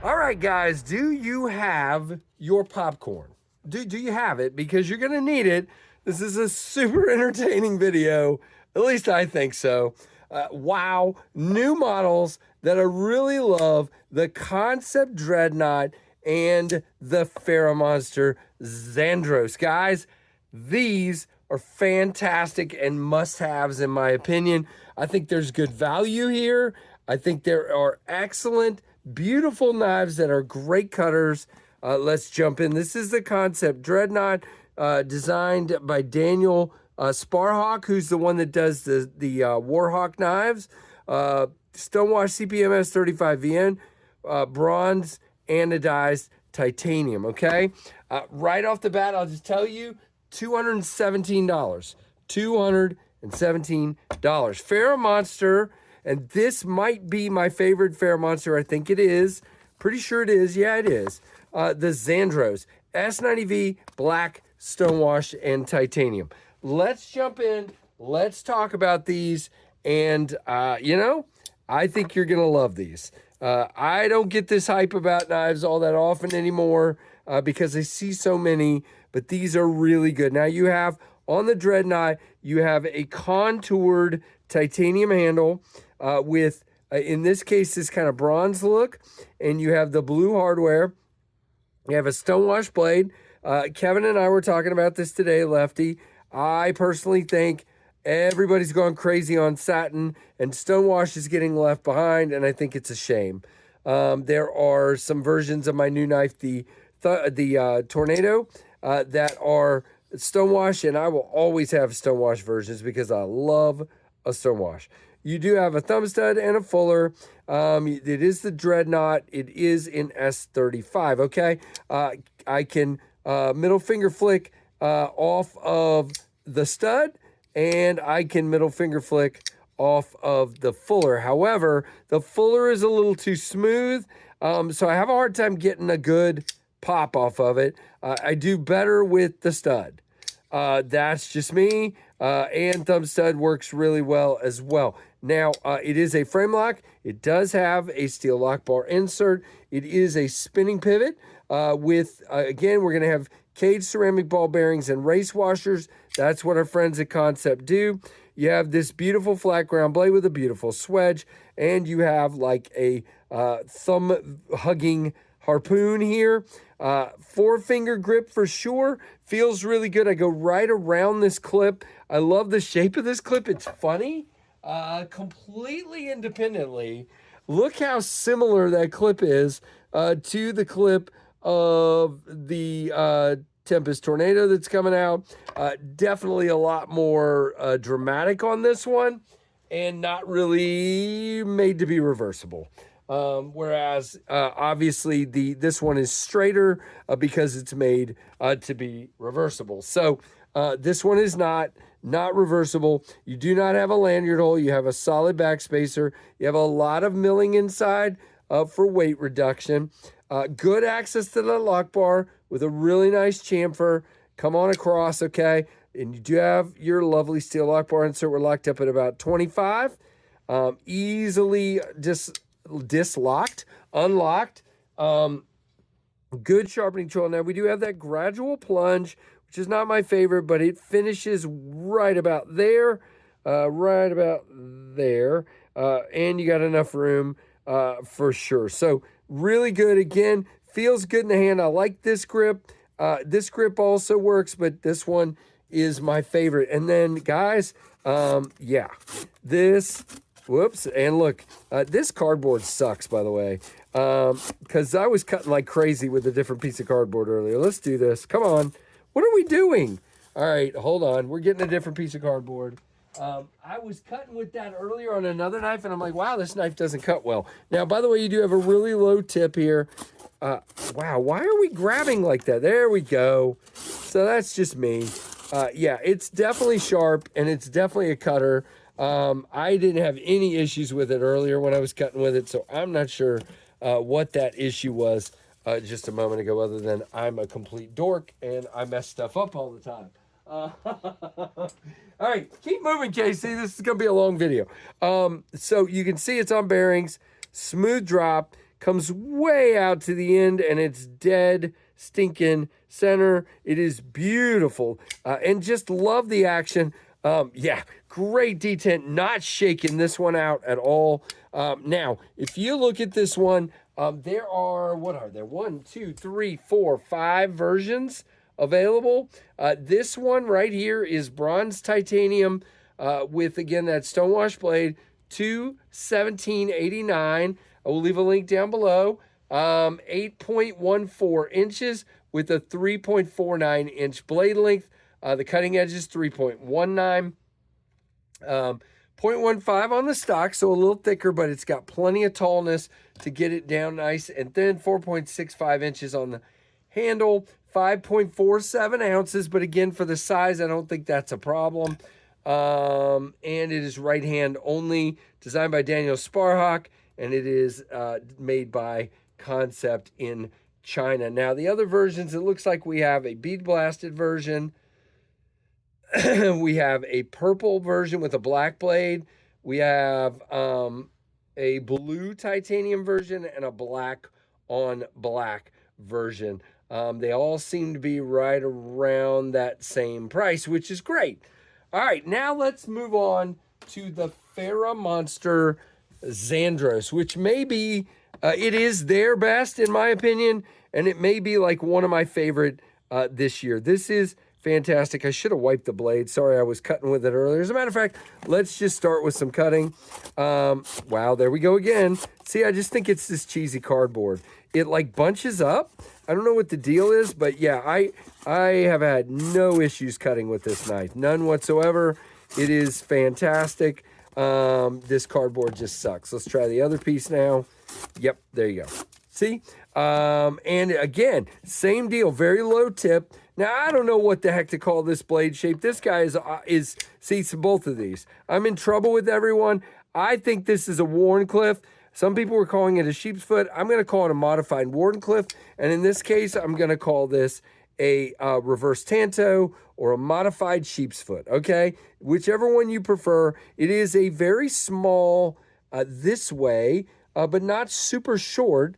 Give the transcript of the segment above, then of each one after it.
All right, guys, do you have your popcorn? Do you have it? Because you're going to need it. This is a super entertaining video. At least I think so. Wow, new models that I really love. The Kansept Dreadnaught and the Ferramonster Xandros. Guys, these are fantastic and must-haves in my opinion. I think there's good value here. I think there are excellent, beautiful knives that are great cutters. Let's jump in. This is the Kansept Dreadnaught, designed by Daniel Sparhawk, who's the one that does the Warhawk knives. Stonewash CPMS 35VN, bronze anodized titanium, okay? Right off the bat, I'll just tell you, $217. $217. Ferramonster, and this might be my favorite Ferramonster. I think it is. Pretty sure it is. Yeah, it is. The Xandros. S90V, black, stonewash, and titanium. Let's jump in. Let's talk about these. And, you know, I think you're going to love these. I don't get this hype about knives all that often anymore because I see so many, but these are really good. Now you have, on the Dreadnaught, you have a contoured titanium handle with, in this case, this kind of bronze look, and you have the blue hardware. You have a stonewash blade. Kevin and I were talking about this today, Lefty. I personally think everybody's gone crazy on satin, and stonewash is getting left behind, and I think it's a shame. There are some versions of my new knife, the Tornado, that are stonewash, and I will always have stonewash versions because I love a stonewash. You do have a thumb stud and a fuller. It is the Dreadnaught. It is in S35, okay? I can middle finger flick off of the stud, and I can middle finger flick off of the fuller. However, the fuller is a little too smooth, so I have a hard time getting a good pop off of it. I do better with the stud. That's just me, and thumb stud works really well as well. Now, it is a frame lock. It does have a steel lock bar insert. It is a spinning pivot with, again, we're going to have cage ceramic ball bearings and race washers. That's what our friends at Kansept do. You have this beautiful flat ground blade with a beautiful swedge, and you have like a thumb-hugging harpoon here. 4-finger grip for sure. Feels really good. I go right around this clip. I love the shape of this clip. It's funny. Completely independently. Look how similar that clip is to the clip of the Tempest Tornado that's coming out. Definitely a lot more dramatic on this one, and not really made to be reversible. Whereas obviously this one is straighter because it's made to be reversible. So this one is not reversible. You do not have a lanyard hole. You have a solid backspacer. You have a lot of milling inside for weight reduction. Good access to the lock bar with a really nice chamfer. Come on across, okay? And you do have your lovely steel lock bar insert. We're locked up at about 25. Easily dislocked, unlocked. Good sharpening tool. Now we do have that gradual plunge, which is not my favorite, but it finishes right about there, and you got enough room for sure. So really good. Again, feels good in the hand. I like this grip. This grip also works, but this one is my favorite. And then, guys, yeah, this. Whoops, and look, this cardboard sucks, by the way, because I was cutting like crazy with a different piece of cardboard earlier. Let's do this. Come on. What are we doing? All right, hold on. We're getting a different piece of cardboard. I was cutting with that earlier on another knife, and I'm like, wow, this knife doesn't cut well. Now, by the way, you do have a really low tip here. Wow, why are we grabbing like that? There we go. So that's just me. Yeah, it's definitely sharp, and it's definitely a cutter. I didn't have any issues with it earlier when I was cutting with it, so I'm not sure what that issue was just a moment ago, other than I'm a complete dork and I mess stuff up all the time. All right, keep moving, Casey. This is going to be a long video. So you can see it's on bearings, smooth drop, comes way out to the end, and it's dead stinking center. It is beautiful, and just love the action. Yeah, great detent, not shaking this one out at all. Now, if you look at this one, there are, what are there? 1, 2, 3, 4, 5 versions available. This one right here is bronze titanium with, again, that stonewash blade, $217.89. I will leave a link down below. 8.14 inches with a 3.49 inch blade length. The cutting edge is 3.19. 0.15 on the stock, so a little thicker, but it's got plenty of tallness to get it down nice and thin. 4.65 inches on the handle. 5.47 ounces, but again, for the size, I don't think that's a problem. And it is right hand only, designed by Daniel Sparhawk, and it is made by Kansept in China. Now, the other versions, it looks like we have a bead blasted version. We have a purple version with a black blade. We have a blue titanium version and a black on black version. They all seem to be right around that same price, which is great. All right, now let's move on to the Ferramonster Xandros, which may be, it is their best in my opinion, and it may be like one of my favorite this year. This is fantastic. I should have wiped the blade. Sorry, I was cutting with it earlier. As a matter of fact, let's just start with some cutting. Wow, there we go again. See, I just think it's this cheesy cardboard. It like bunches up. I don't know what the deal is, but yeah, I have had no issues cutting with this knife. None whatsoever. It is fantastic. This cardboard just sucks. Let's try the other piece now. Yep, there you go. See? And again, same deal, very low tip. Now, I don't know what the heck to call this blade shape. This guy is seats both of these. I'm in trouble with everyone. I think this is a Wharncliffe. Some people were calling it a sheep's foot. I'm going to call it a modified Wharncliffe. And in this case, I'm going to call this a reverse Tanto or a modified sheep's foot, okay? Whichever one you prefer. It is a very small, this way, but not super short,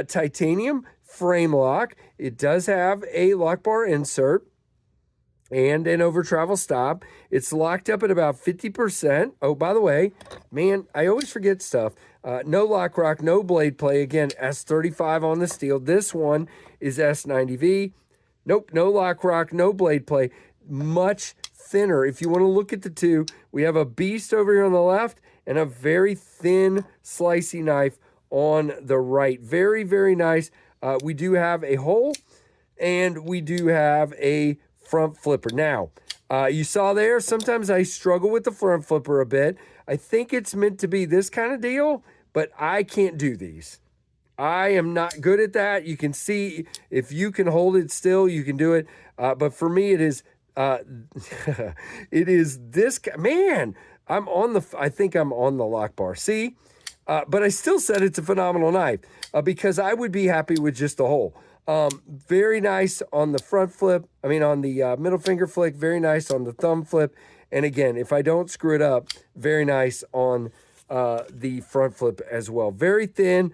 titanium frame lock. It does have a lock bar insert and an over travel stop. It's locked up at about 50%. Oh, by the way, man, I always forget stuff. No lock rock, no blade play. Again, S35 on the steel. This one is S90V. Nope, no lock rock, no blade play. Much thinner. If you want to look at the two, we have a beast over here on the left and a very thin, slicey knife on the right. Very, very nice. We do have a hole, and we do have a front flipper. Now, you saw there, sometimes I struggle with the front flipper a bit. I think it's meant to be this kind of deal, but I can't do these. I am not good at that. You can see if you can hold it still, you can do it. But for me, it is it is this man. I think I'm on the lock bar. See, but I still said it's a phenomenal knife because I would be happy with just the hole. Very nice on the front flip. I mean, on the middle finger flick. Very nice on the thumb flip. And again, if I don't screw it up, very nice on the front flip as well. Very thin,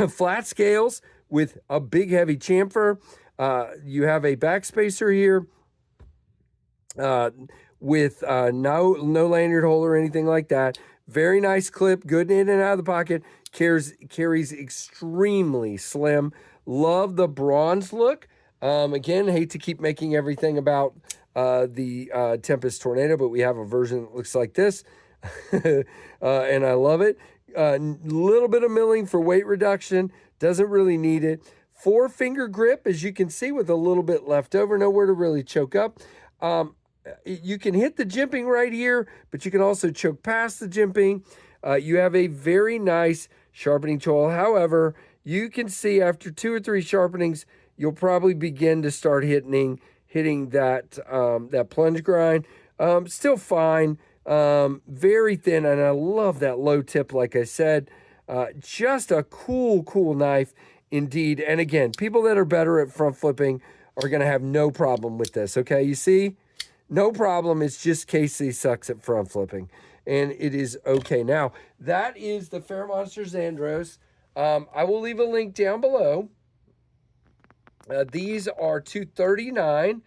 flat scales with a big heavy chamfer. You have a backspacer here with no lanyard hole or anything like that. Very nice clip, good in and out of the pocket. Carries extremely slim. Love the bronze look. Again, hate to keep making everything about the Tempest Tornado, but we have a version that looks like this. And I love it. Little bit of milling for weight reduction. Doesn't really need it. 4-finger grip, as you can see, with a little bit left over. Nowhere to really choke up. You can hit the jimping right here, but you can also choke past the jimping. You have a very nice sharpening tool. However, you can see after 2 or 3 sharpenings, you'll probably begin to start hitting that that plunge grind. Still fine, very thin, and I love that low tip. Like I said, just a cool knife indeed. And again, people that are better at front flipping are going to have no problem with this. Okay, you see. No problem. It's just Casey sucks at front flipping. And it is okay. Now, that is the Ferramonster Xandros. I will leave a link down below. These are 239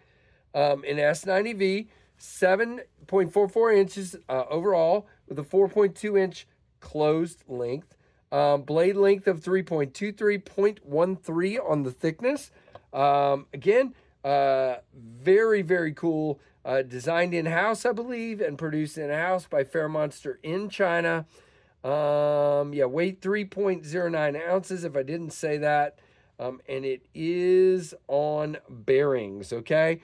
in S90V, 7.44 inches overall with a 4.2 inch closed length. Blade length of 3.23.13 on the thickness. Again, very, very cool. Designed in-house, I believe, and produced in-house by Ferramonster in China. Yeah, weight 3.09 ounces, if I didn't say that. And it is on bearings, okay?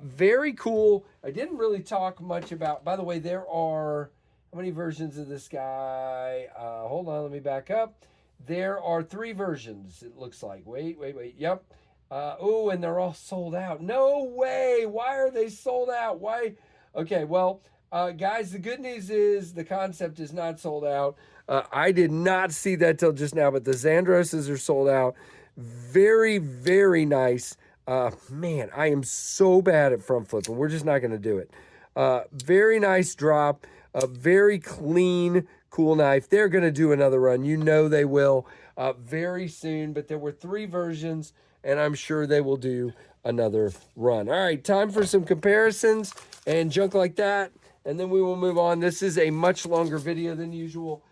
Very cool. I didn't really talk much about, by the way, there are, how many versions of this guy? Hold on, let me back up. There are 3 versions, it looks like. Wait. Yep. Oh, and they're all sold out. No way. Why are they sold out? Why? Okay, well, guys, the good news is the Kansept is not sold out. I did not see that till just now, but the Xandroses are sold out. Very, very nice. Man, I am so bad at front flipping. We're just not going to do it. Very nice drop. A very clean, cool knife. They're going to do another run. You know they will very soon. But there were 3 versions, and I'm sure they will do another run. All right, time for some comparisons and junk like that, and then we will move on. This is a much longer video than usual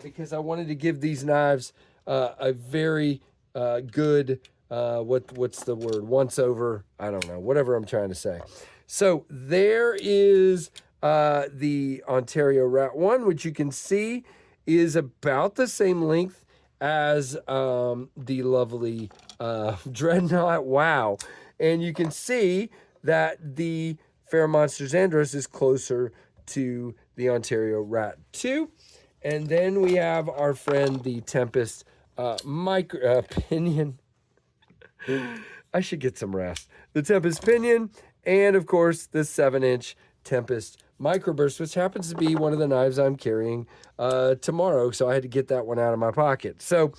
because I wanted to give these knives a very good, what's the word? Once over, I don't know, whatever I'm trying to say. So there is the Ontario Rat 1, which you can see is about the same length as the lovely Dreadnaught. Wow. And you can see that the Ferramonster Xandros is closer to the Ontario Rat 2. And then we have our friend, the Tempest Pinion. I should get some rest. The Tempest Pinion, and of course the 7-inch Tempest Microburst, which happens to be one of the knives I'm carrying tomorrow, so I had to get that one out of my pocket. So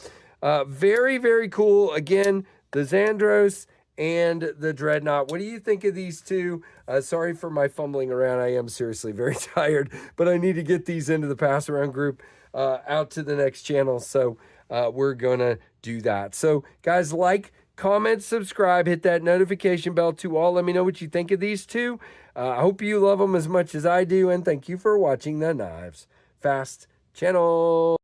very, very cool. Again, the Xandros and the Dreadnaught. What do you think of these two? Sorry for my fumbling around. I am seriously very tired, but I need to get these into the pass around group out to the next channel. So we're going to do that. So guys, like, comment, subscribe, hit that notification bell to all. Let me know what you think of these two. I hope you love them as much as I do, and thank you for watching the Knives Fast channel.